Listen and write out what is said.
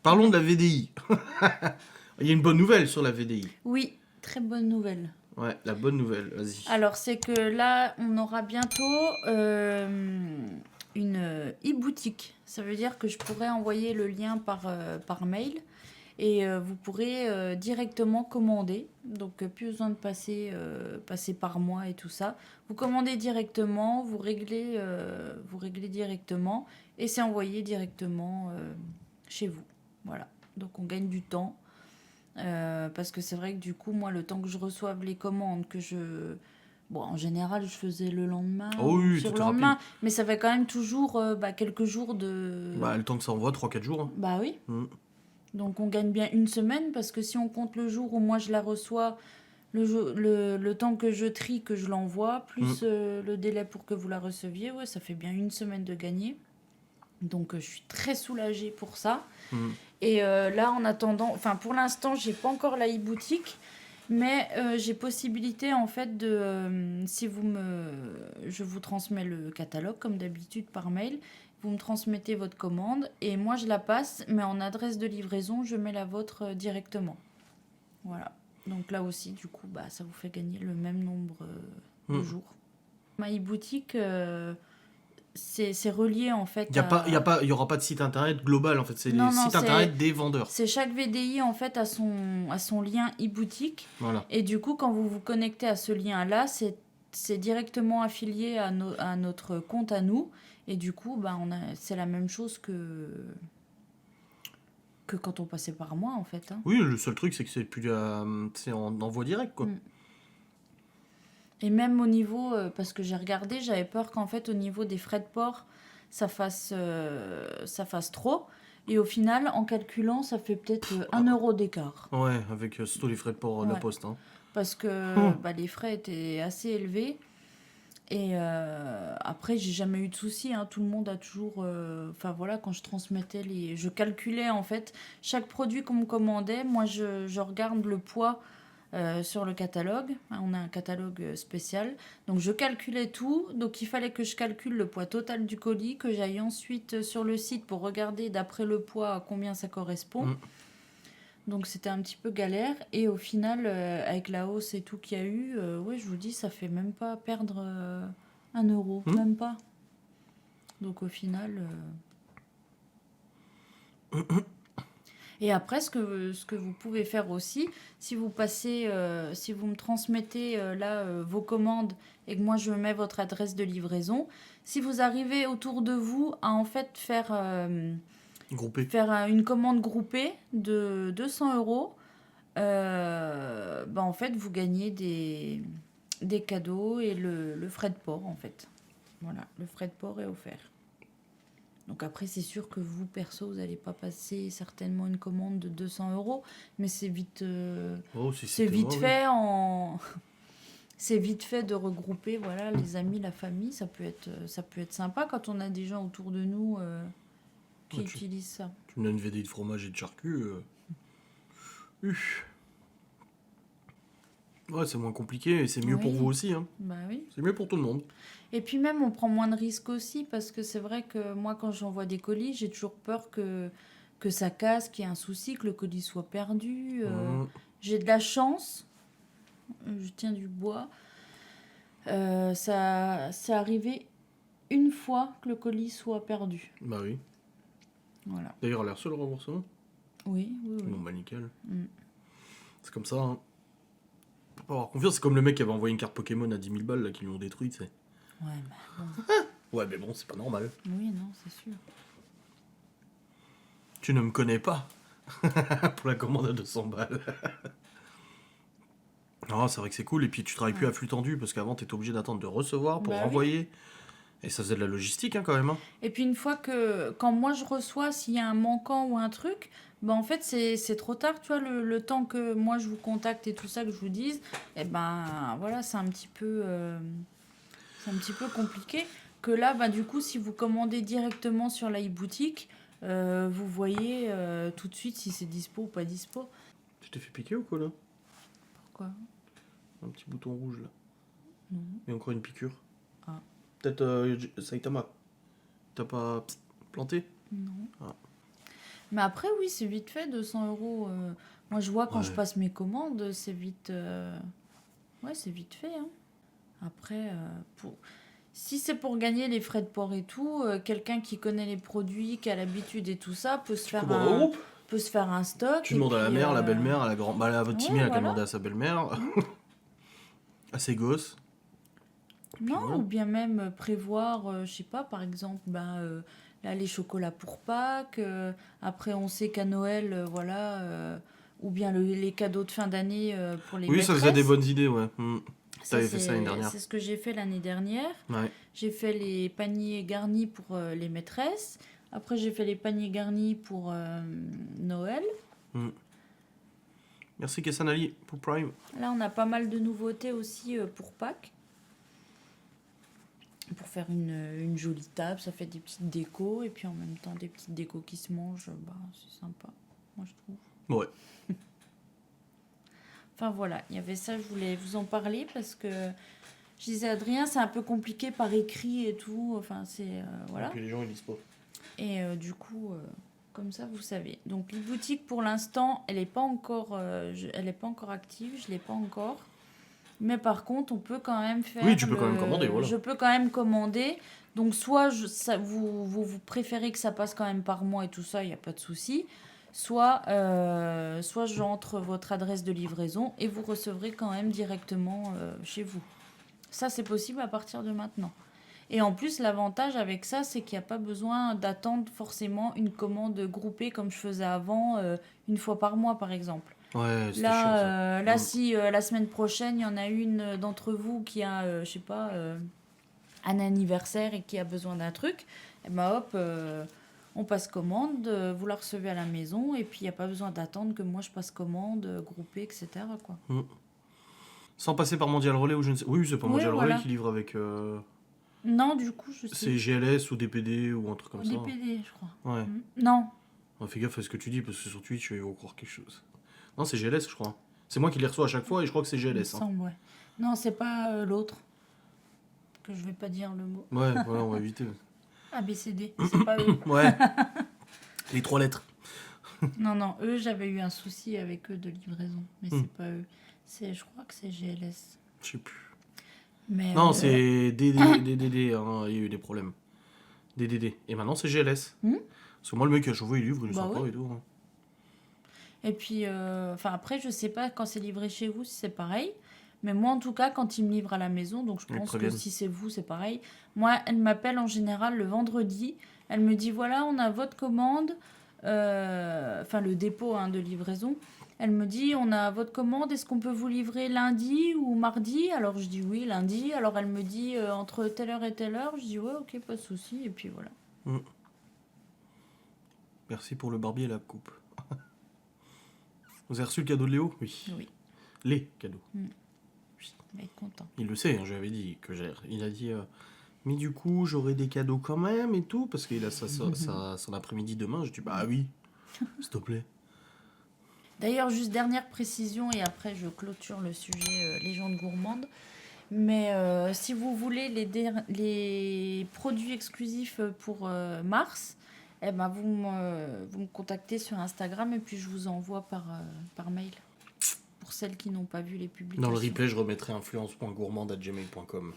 Parlons de la VDI. Il y a une bonne nouvelle sur la VDI. Oui, très bonne nouvelle. Ouais, la bonne nouvelle, vas-y. Alors, c'est que là, on aura bientôt une e-boutique. Ça veut dire que je pourrai envoyer le lien par mail et vous pourrez directement commander. Donc, plus besoin de passer par moi et tout ça. Vous commandez directement, vous réglez directement et c'est envoyé directement chez vous. Voilà. Donc, on gagne du temps. Parce que c'est vrai que du coup, moi, le temps que je reçoive les commandes, que je... Bon, en général, je faisais le lendemain Oh oui, sur tout le est lendemain. rapide. Mais ça fait quand même toujours quelques jours de... Bah, le temps que ça envoie, 3-4 jours. Hein. Bah oui. Mm. Donc on gagne bien une semaine parce que si on compte le jour où moi je la reçois, le temps que je trie, que je l'envoie, plus le délai pour que vous la receviez, ouais, ça fait bien une semaine de gagner. Donc je suis très soulagée pour ça. Mm. Et là, en attendant, enfin pour l'instant, j'ai pas encore la e-boutique, mais j'ai possibilité en fait de, si vous me, je vous transmets le catalogue comme d'habitude par mail, vous me transmettez votre commande et moi je la passe, mais en adresse de livraison, je mets la vôtre directement. Voilà. Donc là aussi, du coup, bah ça vous fait gagner le même nombre de jours. Ma e-boutique. C'est relié en fait Il y aura pas de site internet global en fait, c'est les sites internet des vendeurs. C'est chaque VDI en fait à son lien e-boutique. Voilà. Et du coup, quand vous vous connectez à ce lien-là, c'est directement affilié à notre compte à nous. Et du coup, bah, c'est la même chose que quand on passait par moi en fait. Hein. Oui, le seul truc c'est que c'est plus c'est en envoi direct quoi. Et même au niveau, parce que j'ai regardé, j'avais peur qu'en fait au niveau des frais de port, ça fasse trop. Et au final, en calculant, ça fait peut-être 1 euro d'écart. Ouais, avec surtout les frais de port de la poste. Hein. Parce que les frais étaient assez élevés. Et après, j'ai jamais eu de soucis. Hein. Tout le monde a toujours... Enfin voilà, quand je transmettais les... Je calculais en fait chaque produit qu'on me commandait. Moi, je regarde le poids sur le catalogue. On a un catalogue spécial. Donc je calculais tout. Donc il fallait que je calcule le poids total du colis, que j'aille ensuite sur le site pour regarder d'après le poids à combien ça correspond. Donc c'était un petit peu galère. Et au final, avec la hausse et tout qu'il y a eu, ouais, je vous dis, ça fait même pas perdre 1 euro. Même pas. Donc au final... Et après, ce que vous pouvez faire aussi, si vous passez, si vous me transmettez vos commandes et que moi je mets votre adresse de livraison, si vous arrivez autour de vous à en fait faire une commande groupée de 200 euros, en fait vous gagnez des cadeaux et le frais de port en fait. Voilà, le frais de port est offert. Donc après, c'est sûr que vous, perso, vous n'allez pas passer certainement une commande de 200 euros, mais c'est vite, c'est vite fait c'est vite fait de regrouper, voilà, les amis, la famille. Ça peut être sympa quand on a des gens autour de nous qui utilisent ça. Tu me donnes une VDI de fromage et de charcu. Ouais, c'est moins compliqué et c'est mieux pour vous aussi. Hein. Bah oui. C'est mieux pour tout le monde. Et puis même, on prend moins de risques aussi, parce que c'est vrai que moi, quand j'envoie des colis, j'ai toujours peur que ça casse, qu'il y ait un souci, que le colis soit perdu. J'ai de la chance, je tiens du bois. C'est arrivé une fois que le colis soit perdu. Bah oui. Voilà. D'ailleurs, elle a reçu le remboursement ? Oui. Bon, bah nickel. C'est comme ça. Hein. Faut pas avoir confiance. C'est comme le mec qui avait envoyé une carte Pokémon à 10 000 balles là, qui lui ont détruit, tu sais. Ouais, bah bon. Ouais, mais bon, c'est pas normal. Oui, non, c'est sûr. Tu ne me connais pas pour la commande à 200 balles. Non, c'est vrai que c'est cool. Et puis tu travailles plus à flux tendu parce qu'avant, t'étais obligé d'attendre de recevoir pour renvoyer. Oui. Et ça faisait de la logistique hein, quand même. Hein. Et puis une fois quand moi je reçois, s'il y a un manquant ou un truc, ben en fait c'est trop tard, tu vois, le temps que moi je vous contacte et tout ça, que je vous dise, et ben voilà, c'est un petit peu compliqué. Que là, ben, du coup, si vous commandez directement sur la e-boutique, vous voyez tout de suite si c'est dispo ou pas dispo. Tu t'es fait piquer ou quoi là ? Pourquoi ? Un petit bouton rouge là. Non. Et encore une piqûre. Ah. Peut-être Saitama. T'as pas planté ? Non. Ah. Mais après, oui, c'est vite fait, 200 euros. Moi, je vois quand je Ouais. passe mes commandes, c'est vite... Ouais, c'est vite fait. Hein. Après, si c'est pour gagner les frais de port et tout, quelqu'un qui connaît les produits, qui a l'habitude et tout ça, peut se faire Commandes en groupe. un stock. Tu et demandes à la puis, mère, la belle-mère, à la grand... Bah, à votre Ouais, Timmy, elle a qu'à voilà. demander à sa belle-mère, à ses gosses. Non, voilà. ou bien même prévoir, je sais pas, par exemple, là, les chocolats pour Pâques. Après, on sait qu'à Noël, voilà. Ou bien les cadeaux de fin d'année pour les Oui, ça maîtresses. faisait des bonnes idées, ouais. Ça, T'avais fait ça l'année dernière. c'est ce que j'ai fait l'année dernière. Ouais. J'ai fait les paniers garnis pour les maîtresses. Après, j'ai fait les paniers garnis pour Noël. Merci Kessanali pour Prime. Là, on a pas mal de nouveautés aussi pour Pâques. Pour faire une jolie table, ça fait des petites décos. Et puis en même temps, des petites décos qui se mangent. C'est sympa, moi je trouve. Ouais. Enfin voilà, il y avait ça, je voulais vous en parler parce que je disais à Adrien, c'est un peu compliqué par écrit et tout. Enfin, c'est. Voilà. Et puis les gens, ils lisent pas. Et du coup, comme ça, vous savez. Donc, la boutique, pour l'instant, elle n'est pas encore active. Je ne l'ai pas encore. Mais par contre, on peut quand même faire... Oui, tu peux quand même commander, voilà. Je peux quand même commander. Donc, soit vous préférez que ça passe quand même par mois et tout ça, il n'y a pas de souci. Soit j'entre votre adresse de livraison et vous recevrez quand même directement chez vous. Ça, c'est possible à partir de maintenant. Et en plus, l'avantage avec ça, c'est qu'il n'y a pas besoin d'attendre forcément une commande groupée comme je faisais avant, une fois par mois, par exemple. Ouais, c'était chiant, ça. Là, si la semaine prochaine, il y en a une d'entre vous qui a, je sais pas, un anniversaire et qui a besoin d'un truc, et ben hop, on passe commande, vous la recevez à la maison, et puis il n'y a pas besoin d'attendre que moi je passe commande, groupée, etc. quoi. Sans passer par Mondial Relais ou je ne sais... Oui, c'est pas Oui, Mondial voilà. Relais qui livre avec... Non, du coup, je sais. C'est GLS ou DPD ou un truc comme ça. DPD, je crois. Ouais. Non. Fais gaffe à ce que tu dis parce que sur Twitch, ils vont croire quelque chose. Non, c'est GLS, je crois. C'est moi qui les reçois à chaque fois et je crois que c'est Il me GLS. semble, ouais. Non, c'est pas l'autre. Que je vais pas dire le mot. Ouais, voilà, on va éviter. ABCD, c'est pas eux. Ouais. Les 3 lettres. Non, eux, j'avais eu un souci avec eux de livraison. Mais c'est pas eux. Je crois que c'est GLS. Je sais plus. Mais, Non, c'est DDD, hein, il y a eu des problèmes. DDD. Et maintenant, c'est GLS. Parce que moi, le mec qui a chauffé, il livre, il est sympa ouais. et tout. Hein. Et puis, après, je sais pas quand c'est livré chez vous si c'est pareil. Mais moi, en tout cas, quand ils me livrent à la maison, donc je pense que si c'est vous, c'est pareil. Moi, elle m'appelle en général le vendredi. Elle me dit, voilà, on a votre commande. Enfin, le dépôt de livraison. Elle me dit, on a votre commande, est-ce qu'on peut vous livrer lundi ou mardi? Alors, je dis oui, lundi. Alors, elle me dit, entre telle heure et telle heure. Je dis, ouais, ok, pas de souci. Et puis, voilà. Merci pour le barbier et la coupe. Vous avez reçu le cadeau de Léo? Oui. Les cadeaux. Oui. Il va être content. Il le sait, hein, je lui avais dit que il a dit mais du coup j'aurai des cadeaux quand même et tout parce qu'il a son après-midi demain. Je dis bah oui, s'il te plaît. D'ailleurs, juste dernière précision et après je clôture le sujet légende gourmande. Mais si vous voulez les produits exclusifs pour mars, eh ben vous me contactez sur Instagram et puis je vous envoie par mail. Pour celles qui n'ont pas vu les publications. Dans le replay, je remettrai influence.gourmande@gmail.com.